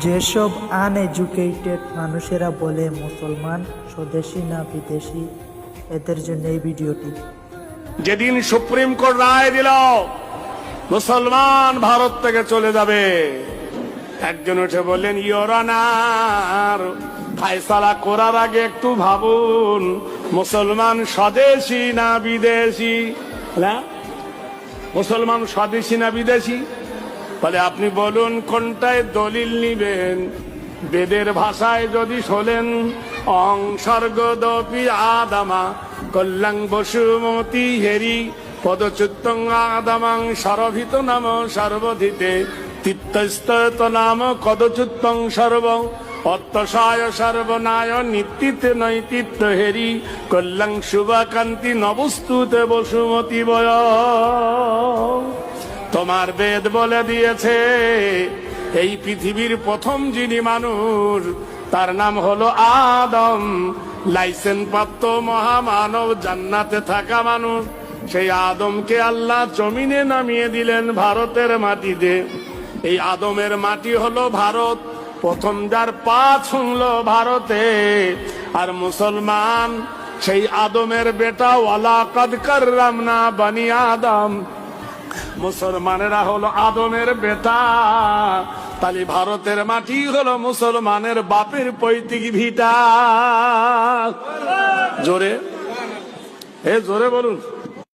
যেসব আনএডুকেটেড মানুষেরা বলে মুসলমান স্বদেশী না বিদেশি, এদের জন্য এই ভিডিওটি। যেদিন সুপ্রিম কোর্ট রায় দিল মুসলমান ভারত থেকে চলে যাবে, একজন উঠে বললেন, ইওর অনার, ফায়সালা করার আগে একটু ভাবুন মুসলমান স্বদেশী না বিদেশি। মুসলমান স্বদেশী না বিদেশি? বলে আপনি বলুন কোনটায় দলিল নিবেন। বেদের ভাষায় যদি শোনেন, অং স্বর্গদপি আদামা কল্যাং বসুমতি হেরি পদচ্যুতং আদামাং সরভিত নাম সর্বধিতে তিত্তস্তত নাম কদচ্যুতং সর্ব অত্যসায় সর্বনায় নিত্যিতে নৈতিত্য হেরি কল্যাং শুভাকান্তি নবস্তুতে বসুমতি বয়। তোমার বেদ বলে দিয়েছে এই পৃথিবীর প্রথম যিনি মানুষ, তার নাম হলো আদম। লাইসেন্স প্রাপ্ত মহামানব, জান্নাতে থাকা মানুষ। সেই আদমকে আল্লাহ জমিনে নামিয়ে দিলেন ভারতের মাটিতে। এই আদমের মাটি হলো ভারত। প্রথম যার পা ছুঁলো ভারতে। আর মুসলমান সেই আদমের বেটা, ওয়ালাকাদ কাররামনা বানি আদম। মুসলমানেরা হলো আদমের বেটা। তাহলে ভারতের মাটি হলো মুসলমানের বাপের পৈতৃক ভিটা। জোরে, জোরে বলুন।